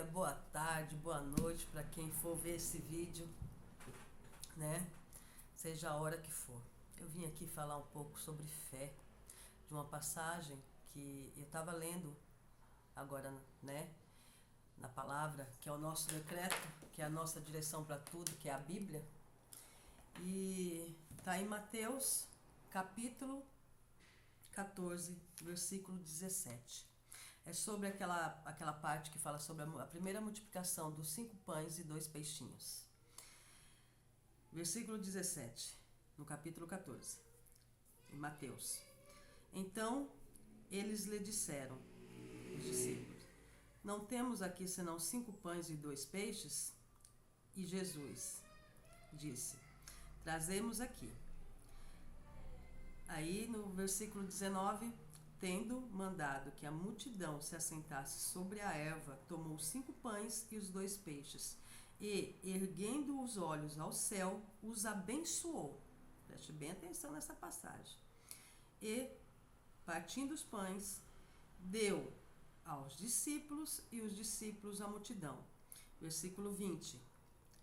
dia, boa tarde, boa noite para quem for ver esse vídeo, né? Seja a hora que for. Eu vim aqui falar um pouco sobre fé, de uma passagem que eu estava lendo agora, né? Na palavra, que é o nosso decreto, que é a nossa direção para tudo, que é a Bíblia. E está em Mateus, capítulo 14, versículo 17. É sobre aquela parte que fala sobre a primeira multiplicação dos 5 pães e 2 peixinhos. Versículo 17, no capítulo 14, em Mateus. Então, eles lhe disseram, os discípulos, não temos aqui senão 5 pães e 2 peixes? E Jesus disse, trazemos aqui. Aí, no versículo 19, tendo mandado que a multidão se assentasse sobre a erva, tomou 5 pães e os 2 peixes, e, erguendo os olhos ao céu, os abençoou. Preste bem atenção nessa passagem. E, partindo os pães, deu aos discípulos e os discípulos à multidão. Versículo 20.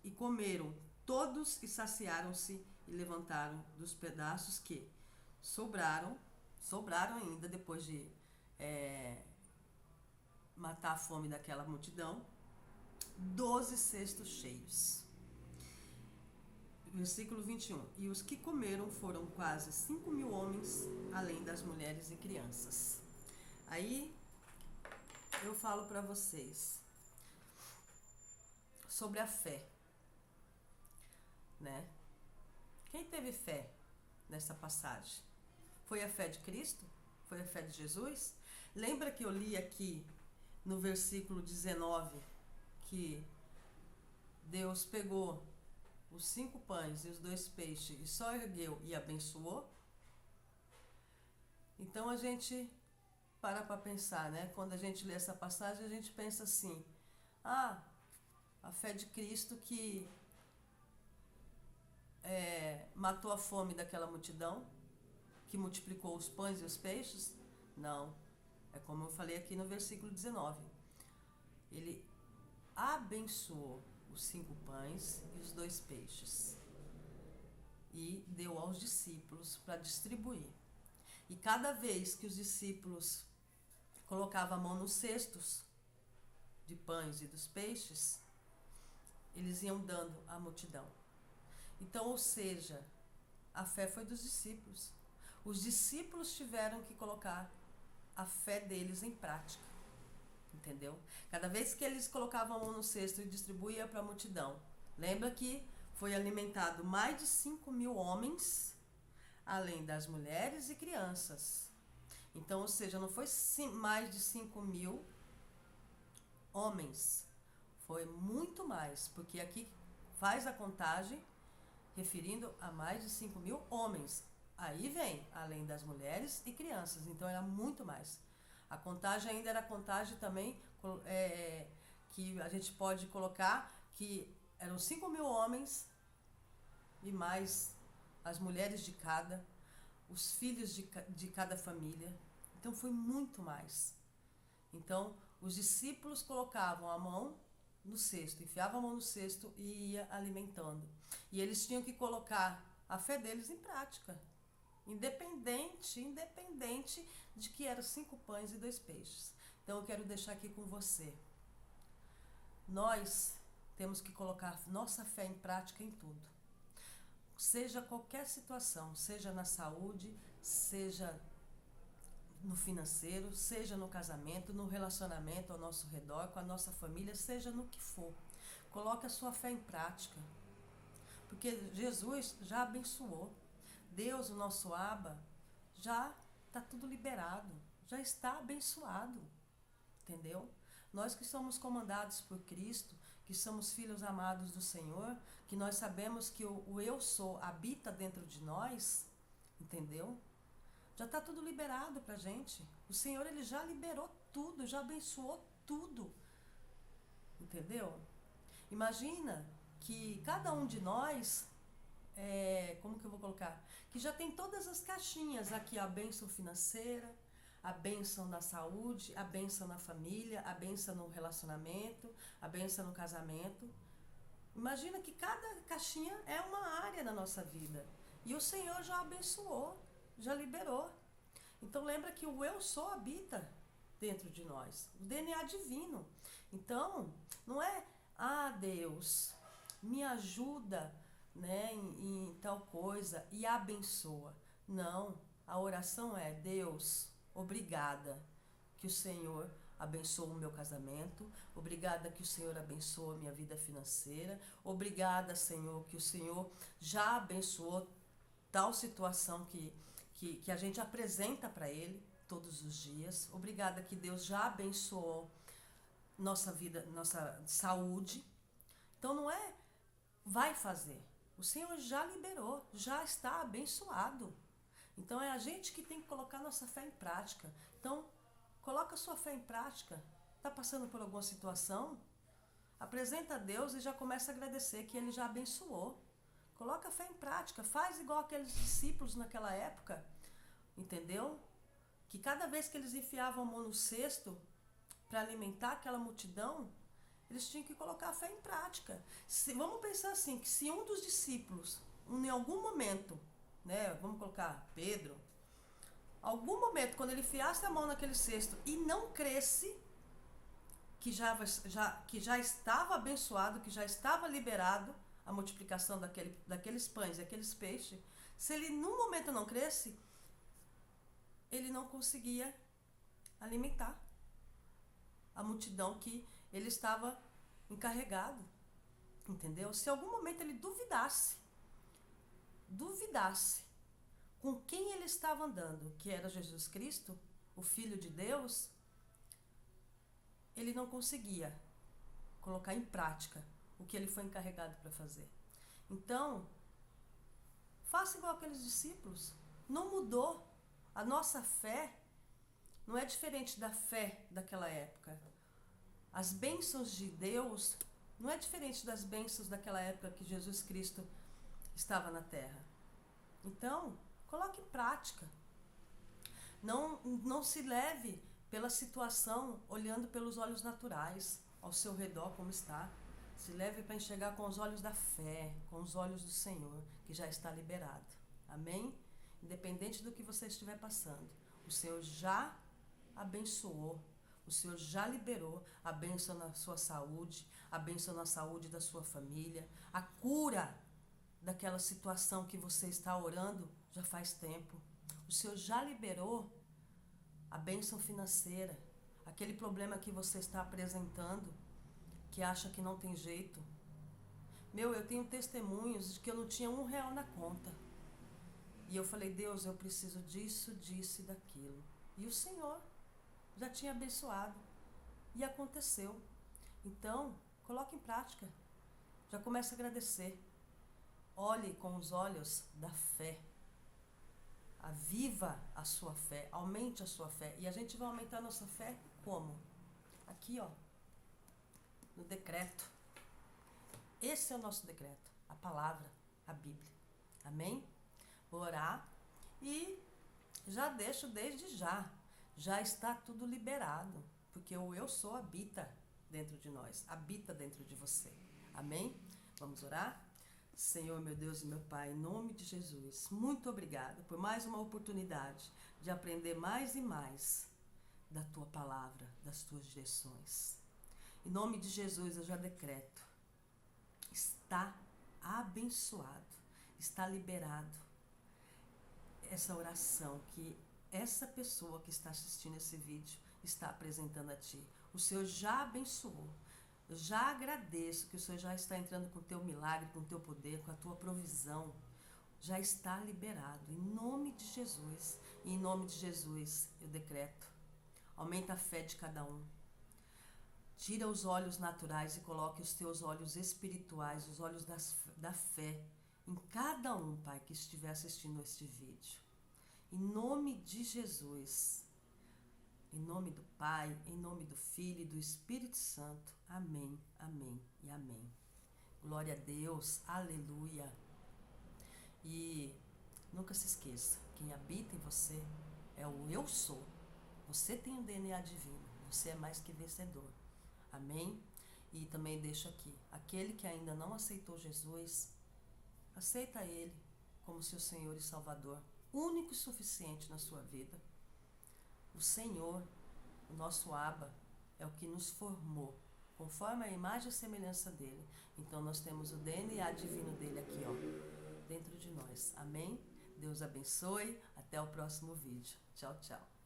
E comeram todos e saciaram-se e levantaram dos pedaços que sobraram ainda depois de matar a fome daquela multidão, 12 cestos cheios. Versículo 21. E os que comeram foram quase 5.000 homens, além das mulheres e crianças. Aí eu falo para vocês sobre a fé, né? Quem teve fé nessa passagem? Foi a fé de Cristo? Foi a fé de Jesus? Lembra que eu li aqui no versículo 19 que Deus pegou os 5 pães e os 2 peixes e só ergueu e abençoou? Então a gente para pensar, né? Quando a gente lê essa passagem, a gente pensa assim, a fé de Cristo que matou a fome daquela multidão, que multiplicou os pães e os peixes? Não. É como eu falei aqui no versículo 19. Ele abençoou os 5 pães e os 2 peixes e deu aos discípulos para distribuir. E cada vez que os discípulos colocavam a mão nos cestos de pães e dos peixes, eles iam dando à multidão. Então, ou seja, a fé foi dos discípulos. Os discípulos tiveram que colocar a fé deles em prática, entendeu? Cada vez que eles colocavam a mão no cesto e distribuíam para a multidão, lembra que foi alimentado mais de 5.000 homens, além das mulheres e crianças. Então, ou seja, não foi mais de 5.000 homens, foi muito mais, porque aqui faz a contagem referindo a mais de 5.000 homens. Aí vem, além das mulheres e crianças, então era muito mais. A contagem ainda era contagem também, que a gente pode colocar que eram 5.000 homens e mais as mulheres de cada, os filhos de cada família. Então foi muito mais. Então os discípulos colocavam a mão no cesto, enfiavam a mão no cesto e ia alimentando. E eles tinham que colocar a fé deles em prática. Independente de que eram 5 pães e 2 peixes. Então eu quero deixar aqui com você. Nós temos que colocar nossa fé em prática em tudo. Seja qualquer situação, seja na saúde, seja no financeiro, seja no casamento, no relacionamento ao nosso redor, com a nossa família, seja no que for. Coloque a sua fé em prática. Porque Jesus já abençoou. Deus, o nosso Abba, já está tudo liberado, já está abençoado, entendeu? Nós que somos comandados por Cristo, que somos filhos amados do Senhor, que nós sabemos que o Eu Sou habita dentro de nós, entendeu? Já está tudo liberado para a gente. O Senhor, Ele já liberou tudo, já abençoou tudo, entendeu? Imagina que cada um de nós... como que eu vou colocar? Que já tem todas as caixinhas aqui, a bênção financeira, a bênção na saúde, a bênção na família, a bênção no relacionamento, a bênção no casamento. Imagina que cada caixinha é uma área na nossa vida. E o Senhor já abençoou, já liberou. Então lembra que o eu sou habita dentro de nós, o DNA divino. Então, não é, Deus, me ajuda, né, em tal coisa e abençoa. Não, a oração é: Deus, obrigada que o Senhor abençoa o meu casamento, obrigada que o Senhor abençoa a minha vida financeira, obrigada, Senhor, que o Senhor já abençoou tal situação que a gente apresenta para Ele todos os dias. Obrigada que Deus já abençoou nossa vida, nossa saúde. Então não é vai fazer. O Senhor já liberou, já está abençoado. Então é a gente que tem que colocar nossa fé em prática. Então, coloca a sua fé em prática. Está passando por alguma situação? Apresenta a Deus e já começa a agradecer que Ele já abençoou. Coloca a fé em prática. Faz igual aqueles discípulos naquela época. Entendeu? Que cada vez que eles enfiavam a mão no cesto para alimentar aquela multidão, eles tinham que colocar a fé em prática. Vamos pensar assim, que se um dos discípulos, em algum momento, né, vamos colocar Pedro, algum momento, quando ele enfiasse a mão naquele cesto e não cresce, que já estava abençoado, que já estava liberado a multiplicação daqueles pães e aqueles peixes, se ele num momento não cresce, ele não conseguia alimentar a multidão que ele estava encarregado, entendeu? Se em algum momento ele duvidasse com quem ele estava andando, que era Jesus Cristo, o Filho de Deus, ele não conseguia colocar em prática o que ele foi encarregado para fazer. Então, faça igual aqueles discípulos. Não mudou. A nossa fé não é diferente da fé daquela época. As bênçãos de Deus não é diferente das bênçãos daquela época que Jesus Cristo estava na terra. Então, coloque em prática. Não se leve pela situação olhando pelos olhos naturais, ao seu redor como está. Se leve para enxergar com os olhos da fé, com os olhos do Senhor, que já está liberado. Amém? Independente do que você estiver passando, o Senhor já abençoou, o Senhor já liberou a bênção na sua saúde, a bênção na saúde da sua família, a cura daquela situação que você está orando já faz tempo. O Senhor já liberou a bênção financeira, aquele problema que você está apresentando, que acha que não tem jeito. Eu tenho testemunhos de que eu não tinha R$1 na conta. E eu falei: Deus, eu preciso disso, disso e daquilo. E o Senhor já tinha abençoado. E aconteceu. Então, coloque em prática. Já comece a agradecer. Olhe com os olhos da fé. Aviva a sua fé. Aumente a sua fé. E a gente vai aumentar a nossa fé como? Aqui, ó. No decreto. Esse é o nosso decreto. A palavra, a Bíblia. Amém? Vou orar e já deixo desde já. Já está tudo liberado, porque o eu sou habita dentro de nós, habita dentro de você. Amém? Vamos orar? Senhor, meu Deus e meu Pai, em nome de Jesus, muito obrigada por mais uma oportunidade de aprender mais e mais da Tua palavra, das Tuas direções. Em nome de Jesus eu já decreto, está abençoado, está liberado essa oração que essa pessoa que está assistindo esse vídeo está apresentando a Ti. O Senhor já abençoou. Eu já agradeço que o Senhor já está entrando com o Teu milagre, com o Teu poder, com a Tua provisão. Já está liberado. Em nome de Jesus. E em nome de Jesus eu decreto. Aumenta a fé de cada um. Tira os olhos naturais e coloque os Teus olhos espirituais, os olhos da fé, em cada um, Pai, que estiver assistindo este vídeo. Em nome de Jesus, em nome do Pai, em nome do Filho e do Espírito Santo. Amém, amém e amém. Glória a Deus, aleluia. E nunca se esqueça, quem habita em você é o eu sou. Você tem o DNA divino, você é mais que vencedor. Amém? E também deixo aqui, aquele que ainda não aceitou Jesus, aceita Ele como seu Senhor e Salvador, único e suficiente na sua vida. O Senhor, o nosso Abba, é o que nos formou, conforme a imagem e semelhança dele. Então nós temos o DNA divino dele aqui, ó, dentro de nós. Amém? Deus abençoe. Até o próximo vídeo. Tchau, tchau.